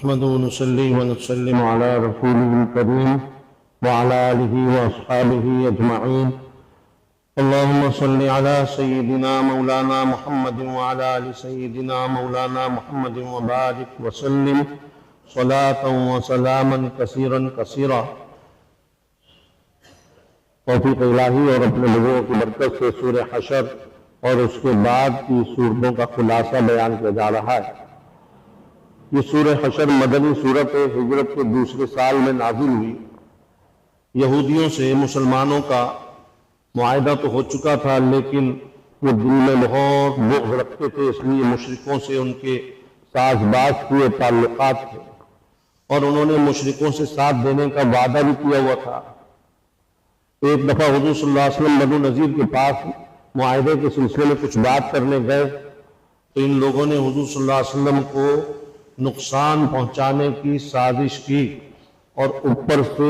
نحمده ونصلي ونسلم على رسوله الكريم وعلى آله وأصحابه أجمعين. اللهم صل على سيدنا مولانا محمد وعلى آل سيدنا مولانا محمد وبارك وسلم صلاة وسلاما كثيرا كثيرا. توفیق الہی اور اپنے لوگوں کی برکت سے سورہ حشر اور اس کے بعد کی سورتوں کا خلاصہ بیان کیا جا رہا ہے. یہ سورہ حشر مدنی سورت ہجرت کے دوسرے سال میں نازل ہوئی. یہودیوں سے مسلمانوں کا معاہدہ تو ہو چکا تھا، لیکن وہ دل میں بہت بغض رکھتے تھے، اس لیے مشرکوں سے ان کے ساز باز ہوئے تعلقات تھے اور انہوں نے مشرکوں سے ساتھ دینے کا وعدہ بھی کیا ہوا تھا. ایک دفعہ حضور صلی اللہ علیہ وسلم بنو نذیر کے پاس معاہدے کے سلسلے میں کچھ بات کرنے گئے تو ان لوگوں نے حضور صلی اللہ علیہ وسلم کو نقصان پہنچانے کی سازش کی اور اوپر سے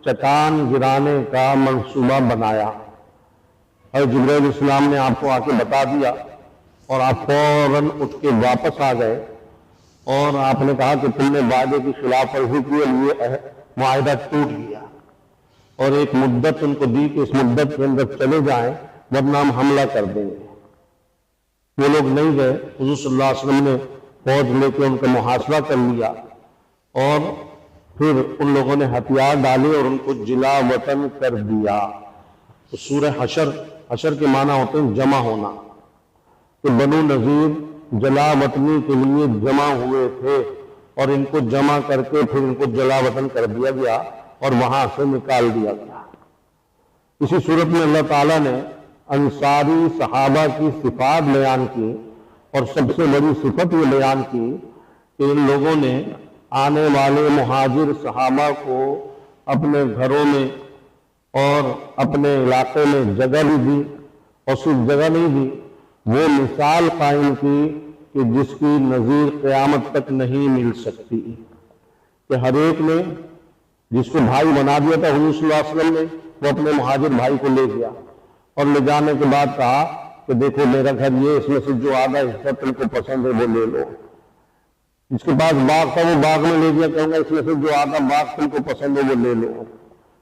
چٹان گرانے کا منصوبہ بنایا. اور جبرائیل علیہ السلام نے آپ کو آ کے بتا دیا اور آپ فوراً اٹھ کے واپس آ گئے اور آپ نے کہا کہ تم نے وعدے کی خلاف ورزی کی اور یہ معاہدہ ٹوٹ گیا، اور ایک مدت ان کو دی کہ اس مدت کے اندر چلے جائیں ورنہ ہم حملہ کر دیں گے. وہ لوگ نہیں گئے. حضور صلی اللہ علیہ وسلم نے فوج لے کے ان کا محاصرہ کر لیا اور پھر ان لوگوں نے ہتھیار ڈالے اور ان کو جلا وطن کر دیا. تو سورہ حشر کے معنی ہوتے ہیں جمع ہونا. تو بنو نذیر جلا وطنی کے لیے جمع ہوئے تھے اور ان کو جمع کر کے پھر ان کو جلا وطن کر دیا گیا اور وہاں سے نکال دیا گیا. اسی صورت میں اللہ تعالیٰ نے انصاری صحابہ کی صفات بیان کی اور سب سے بڑی صفت یہ بیان کی کہ ان لوگوں نے آنے والے مہاجر صحابہ کو اپنے گھروں میں اور اپنے علاقے میں جگہ بھی دی، اور صرف جگہ نہیں دی، وہ مثال قائم کی کہ جس کی نظیر قیامت تک نہیں مل سکتی. کہ ہر ایک نے جس کو بھائی بنا دیا تھا حضور صلی اللہ علیہ وسلم نے، وہ اپنے مہاجر بھائی کو لے گیا اور لے جانے کے بعد کہا کہ دیکھو میرا گھر یہ، اس میں سے جو آدھا حصہ تم کو پسند ہے وہ لے لو. جس کے پاس باغ تھا وہ باغ میں لے گیا، کہوں گا اس میں سے جو آدھا باغ تم کو پسند ہے وہ لے لو.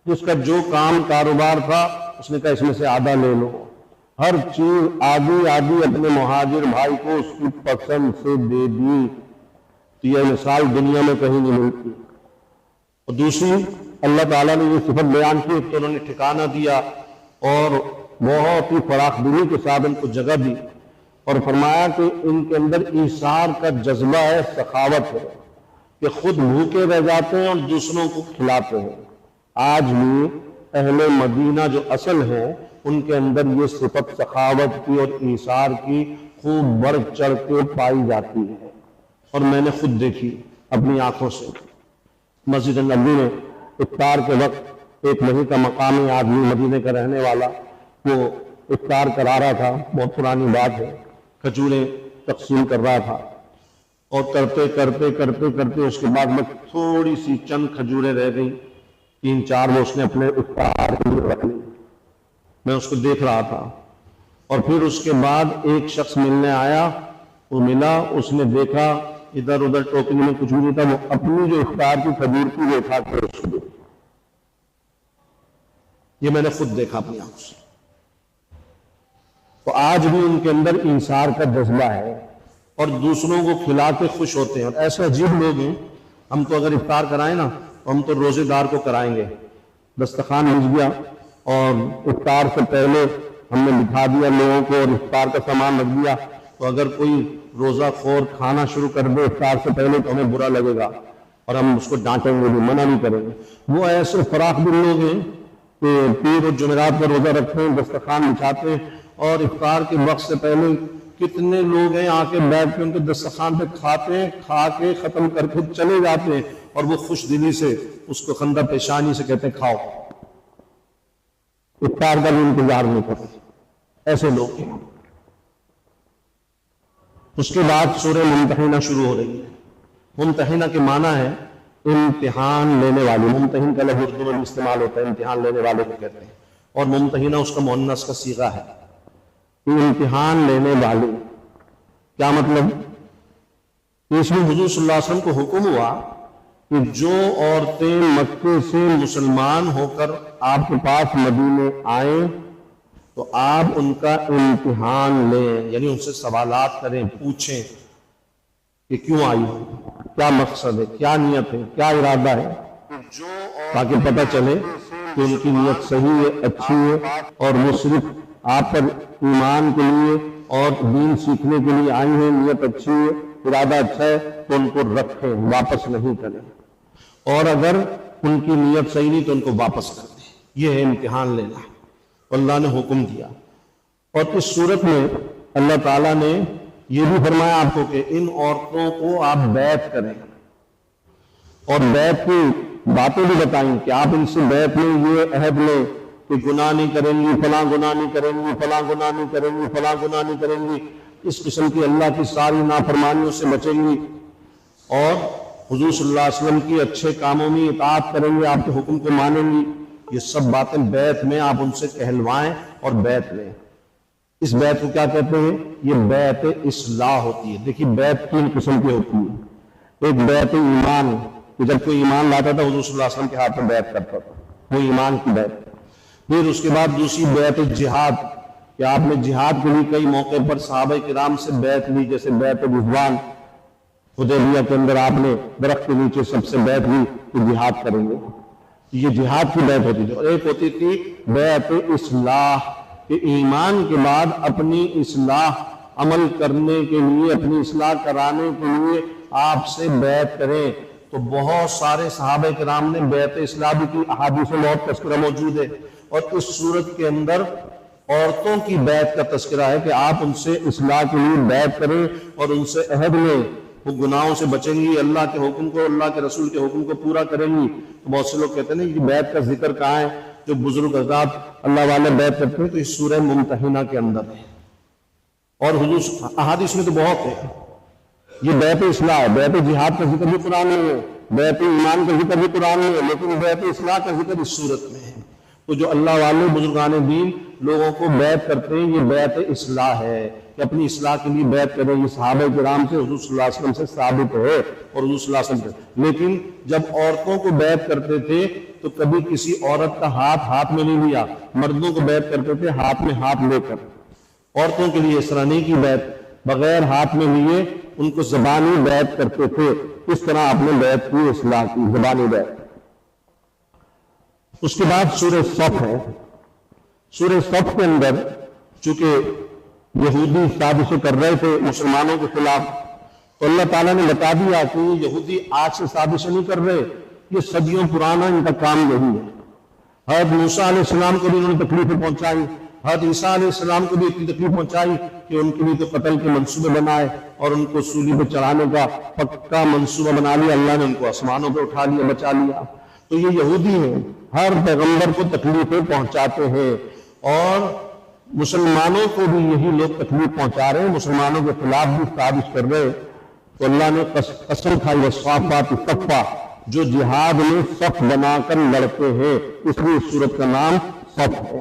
جس کا جو کام کاروبار تھا اس نے کہا اس میں سے آدھا لے لو. ہر چیز آدھی آدھی اپنے مہاجر بھائی کو اس کی پسند سے دے دی. تو یہ مثال دنیا میں کہیں نہیں ملتی. اور دوسری اللہ تعالیٰ نے یہ صفت بیان کی کہ انہوں نے ٹھکانہ دیا اور بہت ہی فراخ دلی کے ساتھ ان کو جگہ دی اور فرمایا کہ ان کے اندر ایثار کا جذبہ ہے، سخاوت ہے، کہ خود بھوکے رہ جاتے ہیں اور دوسروں کو کھلاتے ہیں. آج بھی اہل مدینہ جو اصل ہیں ان کے اندر یہ صفت سخاوت کی اور ایثار کی خوب بڑھ چڑھ کے پائی جاتی ہے، اور میں نے خود دیکھی اپنی آنکھوں سے. مسجد نبوی میں افطار کے وقت ایک وہیں کا مقامی آدمی مدینے کا رہنے والا وہ افطار کرا رہا تھا. بہت پرانی بات ہے. کھجوریں تقسیم کر رہا تھا اور کرتے کرتے کرتے کرتے اس کے بعد میں تھوڑی سی چند کھجوریں رہ گئی، 3-4 وہ اس نے اپنے افطار کے لیے رکھ لی. میں اس کو دیکھ رہا تھا اور پھر اس کے بعد ایک شخص ملنے آیا. وہ ملا، اس نے دیکھا ادھر ادھر ٹوکری میں کچھ بھی نہیں تھا، وہ اپنی جو افطار کی کھجور کی وہ اٹھا کے اس کو دے. یہ میں نے خود دیکھا اپنی آنکھوں سے. تو آج بھی ان کے اندر انصار کا جذبہ ہے اور دوسروں کو کھلا کے خوش ہوتے ہیں. اور ایسے عجیب لوگ ہیں، ہم تو اگر افطار کرائیں نا تو ہم تو روزے دار کو کرائیں گے. دسترخوان بچ گیا اور افطار سے پہلے ہم نے بٹھا دیا لوگوں کو اور افطار کا سامان رکھ دیا، تو اگر کوئی روزہ خور کھانا شروع کر دے افطار سے پہلے تو ہمیں برا لگے گا اور ہم اس کو ڈانٹیں گے بھی، منع نہیں کریں گے. وہ ایسے فراخ دل لوگ ہیں کہ پیر اور جمعرات کا روزہ رکھتے ہیں، دسترخوان بچھاتے ہیں اور افطار کے وقت سے پہلے کتنے لوگ ہیں آ کے بیٹھ کے ان کے دسترخوان پہ کھاتے ہیں، کھا کے ختم کر کے چلے جاتے ہیں اور وہ خوش دلی سے اس کو خندہ پیشانی سے کہتے ہیں کھاؤ. افطار کا بھی انتظار نہیں کرتے. ایسے لوگ ہیں. اس کے بعد سورہ ممتحنہ شروع ہو رہی ہے. ممتحنہ کے معنی ہے امتحان لینے والی. ممتحن کا لفظ اردو میں استعمال ہوتا ہے، امتحان لینے والے کو کہتے ہیں، اور ممتحنہ اس کا مؤنث کا صیغہ ہے. امتحان لینے والے کیا مطلب؟ اس میں حضور صلی اللہ علیہ وسلم کو حکم ہوا کہ جو عورتیں مکے سے مسلمان ہو کر آپ کے پاس مدینے آئیں تو آپ ان کا امتحان لیں، یعنی ان سے سوالات کریں، پوچھیں کہ کیوں آئی ہو، کیا مقصد ہے، کیا نیت ہے، کیا ارادہ ہے، تاکہ پتہ چلے کہ ان کی نیت صحیح ہے، اچھی ہے، اور وہ صرف آپ پر ایمان کے لیے اور دین سیکھنے کے لیے آئی ہیں، نیت اچھی ہے، ارادہ اچھا ہے، تو ان کو رکھیں، واپس نہیں کریں، اور اگر ان کی نیت صحیح نہیں تو ان کو واپس کر دیں۔ یہ ہے امتحان لینا، اللہ نے حکم دیا۔ اور اس صورت میں اللہ تعالیٰ نے یہ بھی فرمایا آپ کو کہ ان عورتوں کو آپ بیعت کریں، اور بیعت کی باتیں بھی بتائیں کہ آپ ان سے بیعت میں یہ عہد لیں کہ گناہ نہیں کریں گی، فلاں گناہ نہیں کریں گی، فلاں گناہ نہیں کریں گی، فلاں گناہ نہیں کریں گی، اس قسم کی اللہ کی ساری نافرمانیوں سے بچیں گی، اور حضور صلی اللہ علیہ وسلم کی اچھے کاموں میں اطاعت کریں گے، آپ کے حکم کو مانیں گی۔ یہ سب باتیں بیعت میں آپ ان سے کہلوائیں اور بیعت لیں۔ اس بیعت کو کیا کہتے ہیں؟ یہ بیعت اصلاح ہوتی ہے۔ دیکھیے بیعت تین قسم کی ہوتی ہے۔ ایک بیعت ایمان، کہ جب کوئی ایمان لاتا تھا حضور صلی اللہ علیہ وسلم کے ہاتھ میں بیعت کرتا تھا، وہ ایمان کی بیعت۔ پھر اس کے بعد دوسری بیعت جہاد، کہ آپ نے جہاد کے لیے کئی موقع پر صحابہ کرام سے بیعت لی، جیسے بیعت رضوان، حدیبیہ کے اندر آپ نے درخت کے نیچے سب سے بیعت لی کہ جہاد کریں گے، یہ جہاد کی بیعت ہوتی تھی۔ اور ایک ہوتی تھی بیعت اصلاح، کہ ایمان کے بعد اپنی اصلاح عمل کرنے کے لیے، اپنی اصلاح کرانے کے لیے آپ سے بیعت کریں۔ تو بہت سارے صحابہ کرام نے بیعت اصلاح بھی کی، احادیث میں بہت تذکرہ موجود ہے۔ اور اس صورت کے اندر عورتوں کی بیعت کا تذکرہ ہے کہ آپ ان سے اصلاح کے لیے بیعت کریں اور ان سے عہد لیں، وہ گناہوں سے بچیں گی، اللہ کے حکم کو، اللہ کے رسول کے حکم کو پورا کریں گی۔ تو بہت سے لوگ کہتے ہیں کہ بیعت کا ذکر کہاں ہے؟ جو بزرگ حضرات اللہ والے بیعت کرتے ہیں تو اس سورہ ممتحنہ کے اندر ہے، اور حضور احادیث میں تو بہت ہے۔ یہ بیعت اصلاح ہے۔ بیعت جہاد کا ذکر بھی قرآن میں ہے، بیعت ایمان کا ذکر بھی قرآن میں ہے، لیکن بیعت اصلاح کا ذکر اس صورت میں ہے۔ تو جو اللہ والے بزرگان دین لوگوں کو بیعت کرتے ہیں، یہ بیعت اصلاح ہے کہ اپنی اصلاح کے لیے بیعت کریں۔ یہ صحابہ کرام سے، حضور صلی اللہ علیہ وسلم سے ثابت ہے، اور حضور صلی اللہ علیہ وسلم سے۔ لیکن جب عورتوں کو بیعت کرتے تھے تو کبھی کسی عورت کا ہاتھ میں نہیں لیا، مردوں کو بیعت کرتے تھے ہاتھ میں ہاتھ لے کر۔ عورتوں کے لیے اس طرح نہیں کی بیعت، بغیر ہاتھ میں لیے ان کو زبانی بیعت کرتے تھے۔ اس طرح آپ نے بیعت کی، اصلاح کی، زبانی بیعت۔ اس کے بعد سورہ صف ہے۔ سورہ صف کے اندر چونکہ یہودی سازشیں کر رہے تھے مسلمانوں کے خلاف، تو اللہ تعالیٰ نے بتا دیا کہ یہ یہودی آج سے سازشیں نہیں کر رہے، یہ صدیوں پرانا ان کا کام یہی ہے۔ حضرت موسیٰ علیہ السلام کو بھی انہوں نے تکلیفیں پہنچائی، حضرت عیسیٰ علیہ السلام کو بھی اتنی تکلیف پہنچائی کہ ان کے لیے تو قتل کے منصوبے بنائے اور ان کو سولی پہ چڑھانے کا پکا منصوبہ بنا لیا۔ اللہ نے ان کو آسمانوں پہ اٹھا لیا، بچا لیا۔ تو یہ یہودی ہیں، ہر پیغمبر کو تکلیفیں پہنچاتے ہیں، اور مسلمانوں کو بھی یہی لوگ تکلیف پہنچا رہے ہیں، مسلمانوں کے خلاف بھی سازش کر رہے ہیں۔ تو اللہ نے قسم کھائی والصافات صفا، جو جہاد میں صف بنا کر لڑتے ہیں، اس لیے اس سورت کا نام صف ہے۔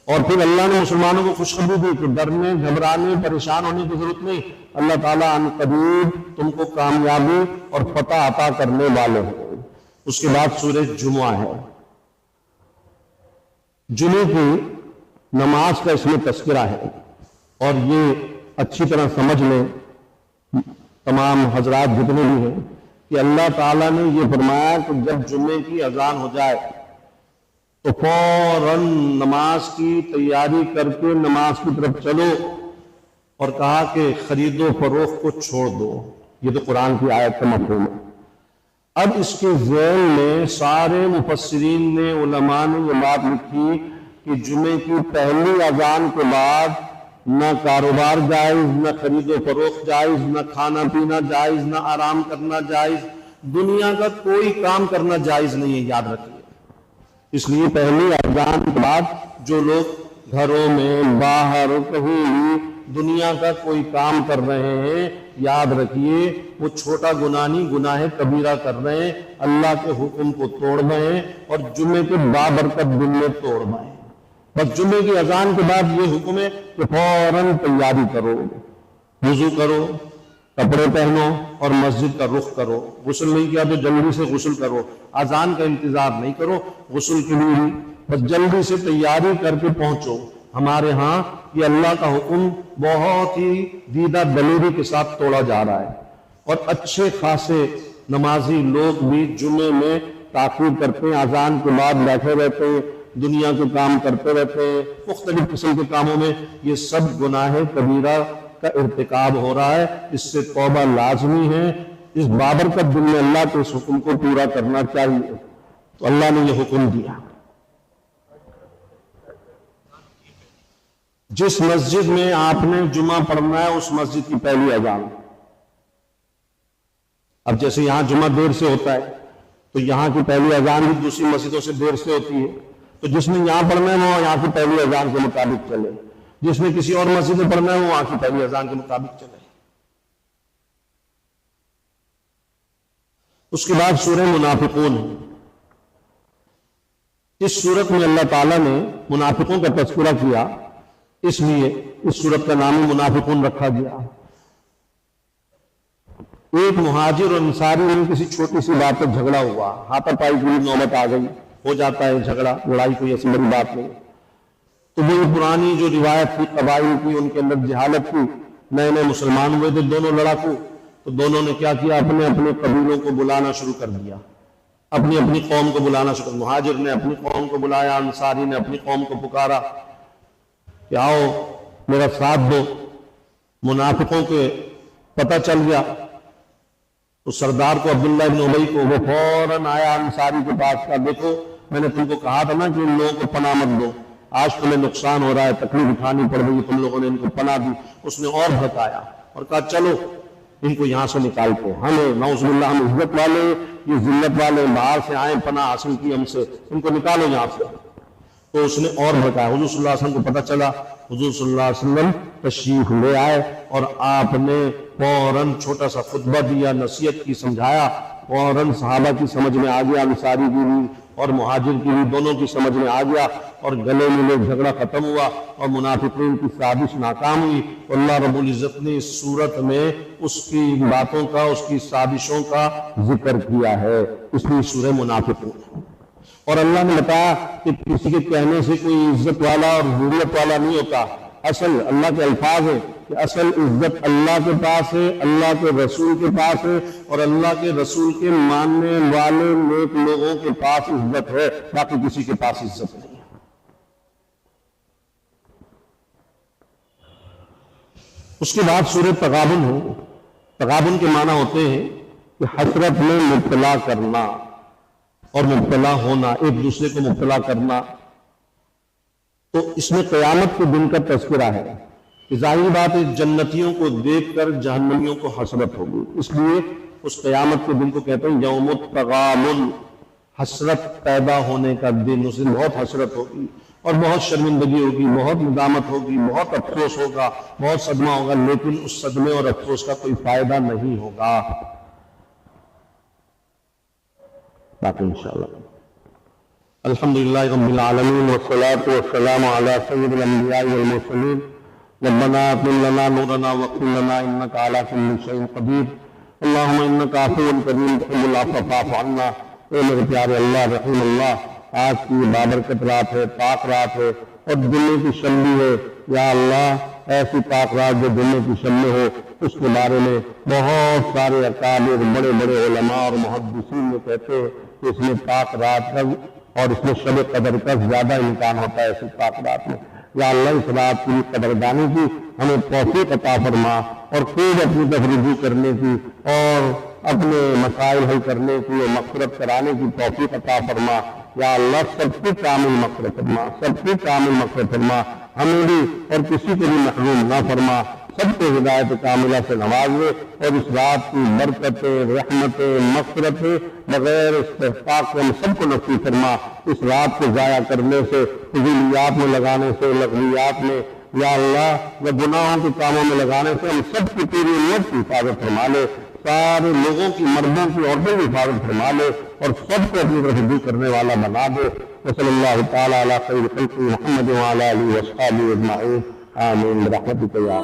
اور پھر اللہ نے مسلمانوں کو خوشخبری دی کہ ڈرنے، گھبرانے، پریشان ہونے کی ضرورت نہیں، اللہ تعالیٰ ان قریب تم کو کامیابی اور فتح عطا کرنے والے ہیں۔ اس کے بعد سورہ جمعہ ہے۔ جمعے کی نماز کا اس میں تذکرہ ہے، اور یہ اچھی طرح سمجھ لیں تمام حضرات جتنے بھی ہیں کہ اللہ تعالیٰ نے یہ فرمایا کہ جب جمعے کی اذان ہو جائے تو فوراً نماز کی تیاری کر کے نماز کی طرف چلو، اور کہا کہ خرید و فروخت کو چھوڑ دو۔ یہ تو قرآن کی آیت کا مفہوم ہے۔ اب اس کے ذیل میں سارے مفسرین نے، علماء نے یہ بات لکھی کہ جمعے کی پہلی اذان کے بعد نہ کاروبار جائز، نہ خرید و فروخت جائز، نہ کھانا پینا جائز، نہ آرام کرنا جائز، دنیا کا کوئی کام کرنا جائز نہیں ہے، یاد رکھیے۔ اس لیے پہلی اذان کے بعد جو لوگ گھروں میں، باہر، کہیں بھی دنیا کا کوئی کام کر رہے ہیں، یاد رکھیے وہ چھوٹا گناہ نہیں، گناہ کبیرہ کر رہے ہیں، اللہ کے حکم کو توڑ رہے ہیں، اور جمعے کے بابرکت دن میں توڑ رہے ہیں۔ بس جمعے کی اذان کے بعد یہ حکم ہے کہ فوراً تیاری کرو، وضو کرو، کپڑے پہنو اور مسجد کا رخ کرو، غسل نہیں کیا تو جلدی سے غسل کرو، اذان کا انتظار نہیں کرو، غسل کے لیے بس جلدی سے تیاری کر کے پہنچو۔ ہمارے ہاں یہ اللہ کا حکم بہت ہی دیدہ دلیری کے ساتھ توڑا جا رہا ہے، اور اچھے خاصے نمازی لوگ بھی جمعے میں تاخیر کرتے ہیں، اذان کے بعد بیٹھے رہتے ہیں، دنیا کے کام کرتے رہتے ہیں، مختلف قسم کے کاموں میں۔ یہ سب گناہ کبیرہ کا ارتکاب ہو رہا ہے، اس سے توبہ لازمی ہے۔ اس بابرکت دن میں اللہ کے اس حکم کو پورا کرنا چاہیے، تو اللہ نے یہ حکم دیا۔ جس مسجد میں آپ نے جمعہ پڑھنا ہے اس مسجد کی پہلی اذان، اب جیسے یہاں جمعہ دیر سے ہوتا ہے تو یہاں کی پہلی اذان بھی دوسری مسجدوں سے دیر سے ہوتی ہے، تو جس نے یہاں پڑھنا ہے وہ یہاں کی پہلی اذان کے مطابق چلے، جس نے کسی اور مسجد میں پڑھنا ہے وہ وہاں کی پہلی اذان کے مطابق چلے۔ اس کے بعد سورہ منافقون ہے۔ اس سورت میں اللہ تعالیٰ نے منافقوں کا تذکرہ کیا، اس لیے اس سورت کا نام منافقون رکھا گیا۔ ایک مہاجر اور انصاری میں کسی چھوٹی سی بات پر جھگڑا ہوا، ہاتھا پائی کی نوبت آ گئی، ہو جاتا ہے جھگڑا، لڑائی کوئی ایسی بڑی بات نہیں۔ تو وہ پرانی جو روایت تھی قبائل کی، ان کے اندر جہالت تھی، نئے نئے مسلمان ہوئے تھے دونوں لڑاکو، تو دونوں نے کیا کیا، اپنے اپنے قبیلوں کو بلانا شروع کر دیا، اپنی اپنی قوم کو بلانا شروع۔ مہاجر نے اپنی قوم کو بلایا، انصاری نے اپنی قوم کو پکارا کہ آؤ میرا ساتھ دو۔ منافقوں کے پتہ چل گیا تو سردار کو عبداللہ بن ابی کو وہ فوراً آیا انصاری کے پاس کا، دیکھو میں نے تم کو کہا تھا نا کہ ان لوگوں کو پناہ مت دو، آج تمہیں نقصان ہو رہا ہے، تکلیف اٹھانی پڑ رہی ہے، تم لوگوں نے ان کو پناہ دی۔ اس نے اور بھڑکایا اور کہا چلو ان کو یہاں سے نکالتے، ہمیں نعوذ باللہ ہم عزت والے، یہ ذلت والے باہر سے آئے، پناہ حاصل کی ہم سے، ان کو نکالو یہاں سے۔ تو اس نے اور بھڑکایا۔ حضور صلی اللہ علیہ وسلم کو پتہ چلا، حضور صلی اللہ علیہ وسلم تشریف لے آئے اور آپ نے فوراً چھوٹا سا خطبہ دیا، نصیحت کی، سمجھایا، فوراً صحابہ کی سمجھ میں آ گیا، انصاری کی بھی اور مہاجر کی بھی، دونوں کی سمجھ میں آ گیا، اور گلے ملے، جھگڑا ختم ہوا اور منافقین کی سازش ناکام ہوئی۔ اللہ رب العزت نے اس صورت میں اس کی باتوں کا، اس کی سازشوں کا ذکر کیا ہے، اس لیے سورہ منافقون۔ اور اللہ نے بتایا کہ کسی کے کہنے سے کوئی عزت والا اور ضرورت والا نہیں ہوتا، اصل اللہ کے الفاظ ہیں کہ اصل عزت اللہ کے پاس ہے، اللہ کے رسول کے پاس ہے، اور اللہ کے رسول کے ماننے والے نیک لوگوں کے پاس عزت ہے، باقی کسی کے پاس عزت نہیں ہے۔ اس کے بعد سورہ تغابن ہے۔ تغابن کے معنی ہوتے ہیں کہ حسرت میں مبتلا کرنا اور مبتلا ہونا، ایک دوسرے کو مبتلا کرنا۔ تو اس میں قیامت کے دن کا تذکرہ ہے۔ ظاہری بات ہے جنتیوں کو دیکھ کر جہنمیوں کو حسرت ہوگی، اس لیے اس قیامت کے دن کو کہتے ہیں یوم التغابن، حسرت پیدا ہونے کا دن۔ اس دن بہت حسرت ہوگی اور بہت شرمندگی ہوگی، بہت ندامت ہوگی، بہت افسوس ہوگا، بہت صدمہ ہوگا، لیکن اس صدمے اور افسوس کا کوئی فائدہ نہیں ہوگا۔ باقی انشاءاللہ۔ الحمدللہ رب العالمین والصلاة والسلام علی سید الانبیاء والمرسلین۔ ربنا اطمئن لنا نورنا واغفر لنا انک علی کل شیء قدیر۔ اللہم انک عفو کریم تحب العفو فاعف عنا۔ اے میرے پیارے اللہ، رحیم اللہ، آج کی بابرکت رات ہے، پاک رات ہے اور جمعے کی شب بھی ہے۔ یا اللہ ایسی پاک رات جو جمعے کی شب میں ہو، اس کے بارے میں بہت سارے اکابر، بڑے بڑے علماء اور محدثین نے کہتے ہیں کہ اس میں پاک رات کا اور اس میں شب قدر کا زیادہ امکان ہوتا ہے ایسی پاک رات میں۔ یا اللہ اس رات کی قدردانی کی ہمیں توفیق عطا فرما، اور خوب اپنی طرف رجوع کرنے کی اور اپنے مسائل حل کرنے کی اور مغفرت کرانے کی توفیق عطا فرما۔ یا اللہ سب کی کامل مغفرت فرما، سب کی کامل مغفرت فرما، ہمیں بھی اور کسی کو بھی محروم نہ فرما، سب کو ہدایت کاملہ سے نوازے، اور اس رات کی برکتیں، رحمتیں، مغفرتیں بغیر استحقاق کے ہم سب کو نصیب فرما۔ اس رات کو ضائع کرنے سے، فضولیات میں لگانے سے، لغویات میں، یا اللہ یا گناہوں کے کاموں میں لگانے سے ہم سب کی پوری امت کی حفاظت فرما لے، سارے لوگوں کی، مردوں کی، عورتوں کی حفاظت فرما لے، اور سب کو اپنی طرف رجوع کرنے والا بنا دے۔ وصلی اللہ تعالی علی خیر خلق محمد وعلی آلہ وصحبہ اجمعین، آمین برحمتک یا